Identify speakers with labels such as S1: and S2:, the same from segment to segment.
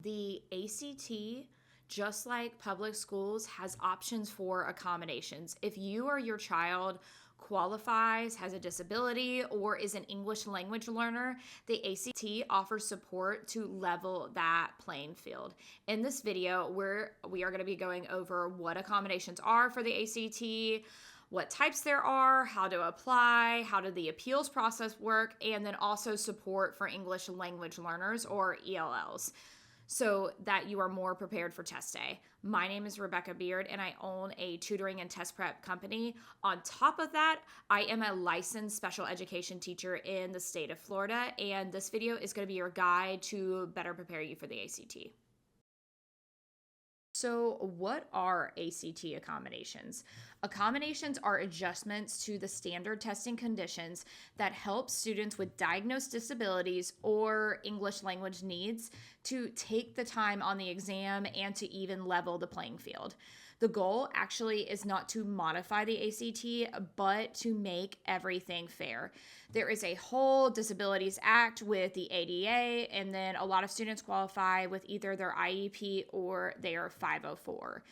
S1: The ACT, just like public schools, has options for accommodations. If you or your child qualifies, has a disability, or is an English language learner, the ACT offers support to level that playing field. In this video, we are going to be going over what accommodations are for the ACT, what types there are, how to apply, how do the appeals process work, and then also support for English language learners or ELLs, so that you are more prepared for test day. My name is Rebecca Beard, and I own a tutoring and test prep company. On top of that, I am a licensed special education teacher in the state of Florida, and this video is going to be your guide to better prepare you for the ACT. So what are ACT accommodations? Accommodations are adjustments to the standard testing conditions that help students with diagnosed disabilities or English language needs to take the time on the exam and to even level the playing field. The goal actually is not to modify the ACT, but to make everything fair. There is a whole Disabilities Act with the ADA, and then a lot of students qualify with either their IEP or their 504.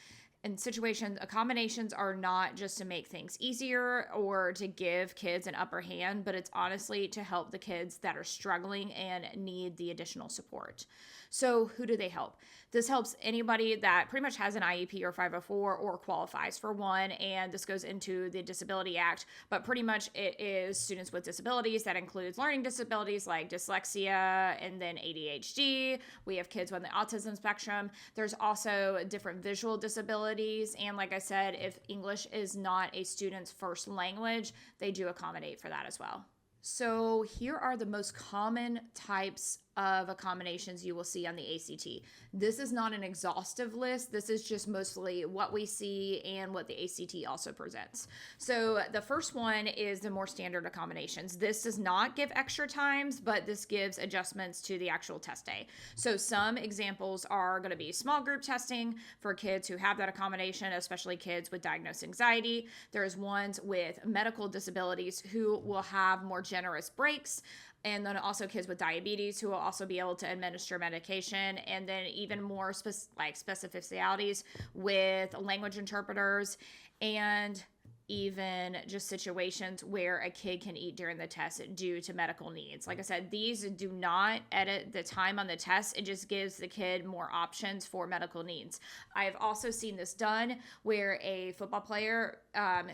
S1: In situations, accommodations are not just to make things easier or to give kids an upper hand, but it's honestly to help the kids that are struggling and need the additional support. So who do they help? This helps anybody that pretty much has an IEP or 504 or qualifies for one, and this goes into the Disability Act, but pretty much it is students with disabilities. That includes learning disabilities like dyslexia and then ADHD. We have kids on the autism spectrum. There's also different visual disabilities, and like I said, if English is not a student's first language, they do accommodate for that as well. So here are the most common types of accommodations you will see on the ACT. This is not an exhaustive list. This is just mostly what we see and what the ACT also presents. So the first one is the more standard accommodations. This does not give extra times, but this gives adjustments to the actual test day. So some examples are going to be small group testing for kids who have that accommodation, especially kids with diagnosed anxiety. There's ones with medical disabilities who will have more generous breaks. And then also kids with diabetes who will also be able to administer medication, and then even more specificities with language interpreters, and even just situations where a kid can eat during the test due to medical needs. Like I said, these do not edit the time on the test. It just gives the kid more options for medical needs. I've also seen this done where a football player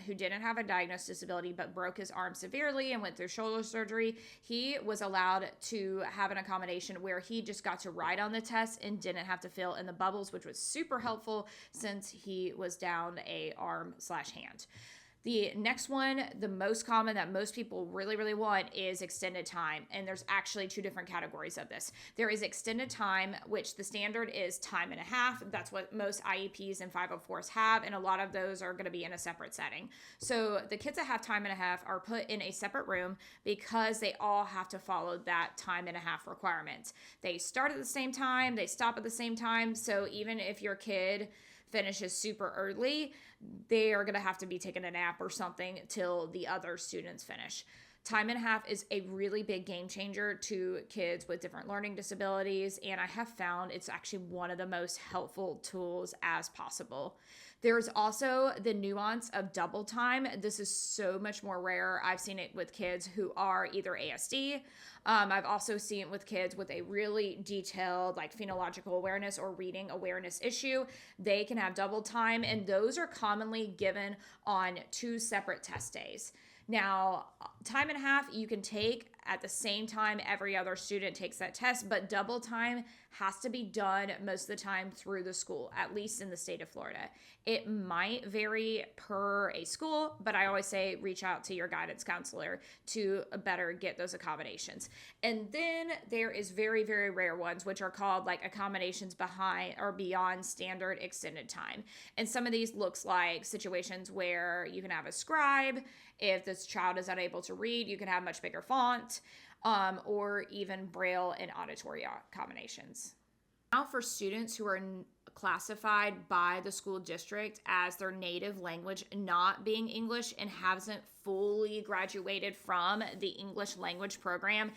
S1: who didn't have a diagnosed disability but broke his arm severely and went through shoulder surgery, he was allowed to have an accommodation where he just got to write on the test and didn't have to fill in the bubbles, which was super helpful since he was down a arm/hand. The next one, the most common that most people really, really want, is extended time. And there's actually two different categories of this. There is extended time, which the standard is time and a half. That's what most IEPs and 504s have. And a lot of those are going to be in a separate setting. So the kids that have time and a half are put in a separate room because they all have to follow that time and a half requirement. They start at the same time, they stop at the same time. So even if your kid finishes super early, they are going to have to be taking a nap or something till the other students finish. Time and a half is a really big game changer to kids with different learning disabilities, and I have found it's actually one of the most helpful tools as possible. There's also the nuance of double time. This is so much more rare. I've seen it with kids who are either ASD. I've also seen it with kids with a really detailed phenological awareness or reading awareness issue. They can have double time, and those are commonly given on 2 separate test days. Now, time and a half you can take at the same time every other student takes that test, but double time has to be done most of the time through the school, at least in the state of Florida. It might vary per a school, but I always say reach out to your guidance counselor to better get those accommodations. And then there is very, very rare ones, which are called accommodations behind or beyond standard extended time. And some of these looks like situations where you can have a scribe. If this child is unable to read, you can have much bigger font, or even Braille and auditory accommodations. Now for students who are classified by the school district as their native language not being English and hasn't fully graduated from the English language program,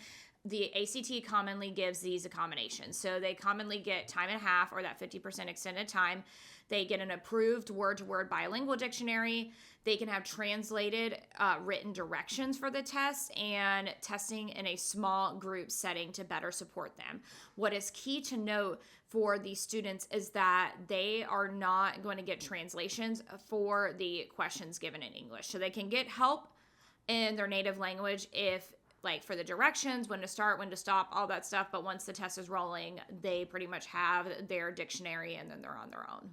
S1: the ACT commonly gives these accommodations. So they commonly get time and a half, or that 50% extended time. They get an approved word-to-word bilingual dictionary. They can have translated written directions for the test, and testing in a small group setting to better support them. What is key to note for these students is that they are not going to get translations for the questions given in English. So they can get help in their native language if, like, for the directions, when to start, when to stop, all that stuff. But once the test is rolling, they pretty much have their dictionary and then they're on their own.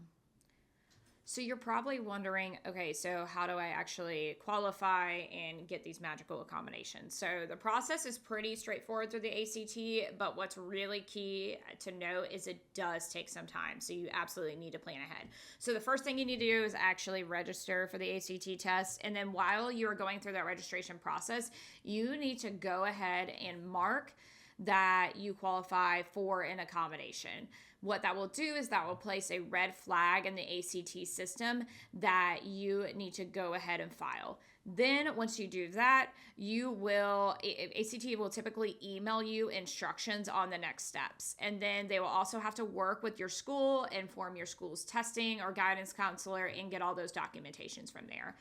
S1: So you're probably wondering, okay, so how do I actually qualify and get these magical accommodations? So the process is pretty straightforward through the ACT, but what's really key to note is it does take some time. So you absolutely need to plan ahead. So the first thing you need to do is actually register for the ACT test. And then while you're going through that registration process, you need to go ahead and mark that you qualify for an accommodation. What that will do is that will place a red flag in the ACT system that you need to go ahead and file. Then once you do that, ACT will typically email you instructions on the next steps. And then they will also have to work with your school, inform your school's testing or guidance counselor, and get all those documentations from there.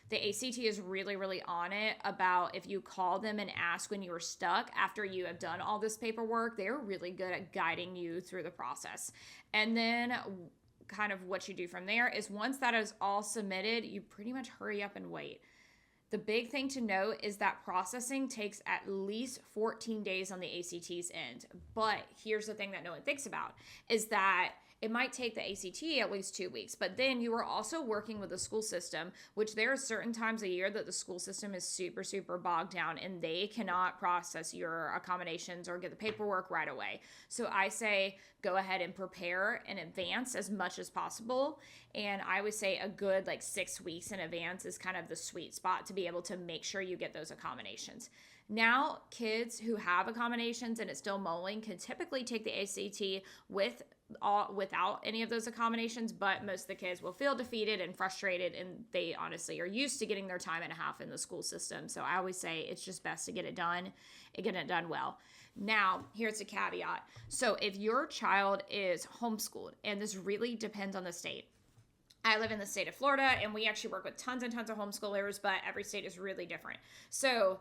S1: The ACT is really, really on it about if you call them and ask when you were stuck after you have done all this paperwork, they're really good at guiding you through the process. And then kind of what you do from there is once that is all submitted, you pretty much hurry up and wait. The big thing to note is that processing takes at least 14 days on the ACT's end. But here's the thing that no one thinks about is that it might take the ACT at least 2 weeks, but then you are also working with the school system, which there are certain times a year that the school system is super, super bogged down and they cannot process your accommodations or get the paperwork right away. So I say go ahead and prepare in advance as much as possible. And I would say a good 6 weeks in advance is kind of the sweet spot to be able to make sure you get those accommodations. Now, kids who have accommodations and it's still mulling can typically take the ACT without any of those accommodations, but most of the kids will feel defeated and frustrated, and they honestly are used to getting their time and a half in the school system. So I always say it's just best to get it done and get it done well. Now, here's a caveat. So if your child is homeschooled, and this really depends on the state. I live in the state of Florida, and we actually work with tons and tons of homeschoolers, but every state is really different. So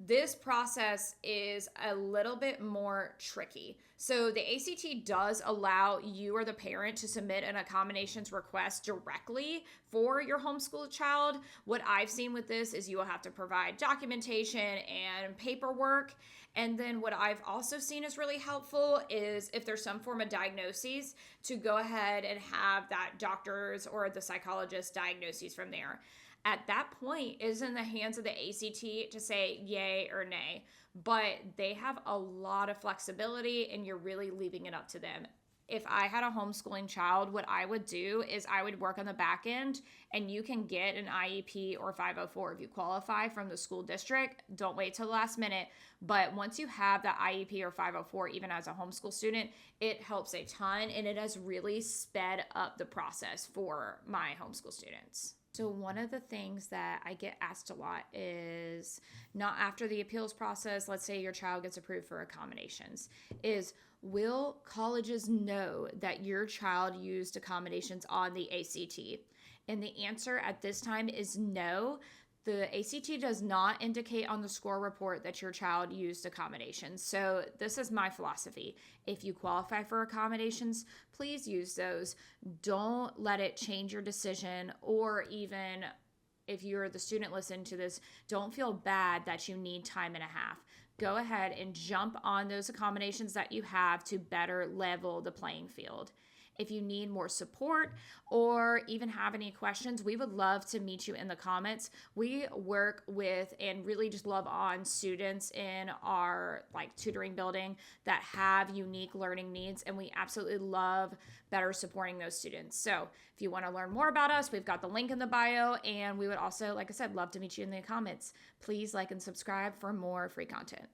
S1: this process is a little bit more tricky. So the ACT does allow you or the parent to submit an accommodations request directly for your homeschooled child. What I've seen with this is you will have to provide documentation and paperwork. And then what I've also seen is really helpful is if there's some form of diagnoses, to go ahead and have that doctor's or the psychologist's diagnoses from there. At that point, it is in the hands of the ACT to say yay or nay, but they have a lot of flexibility and you're really leaving it up to them. If I had a homeschooling child, what I would do is I would work on the back end, and you can get an IEP or 504 if you qualify from the school district. Don't wait till the last minute. But once you have that IEP or 504, even as a homeschool student, it helps a ton, and it has really sped up the process for my homeschool students. So one of the things that I get asked a lot is, not after the appeals process, let's say your child gets approved for accommodations, is will colleges know that your child used accommodations on the ACT? And the answer at this time is no. The ACT does not indicate on the score report that your child used accommodations. So this is my philosophy. If you qualify for accommodations, please use those. Don't let it change your decision, or even if you're the student listening to this, don't feel bad that you need time and a half. Go ahead and jump on those accommodations that you have to better level the playing field. If you need more support or even have any questions, we would love to meet you in the comments. We work with and really just love on students in our tutoring building that have unique learning needs, and we absolutely love better supporting those students. So if you want to learn more about us, we've got the link in the bio, and we would also, like I said, love to meet you in the comments. Please like and subscribe for more free content.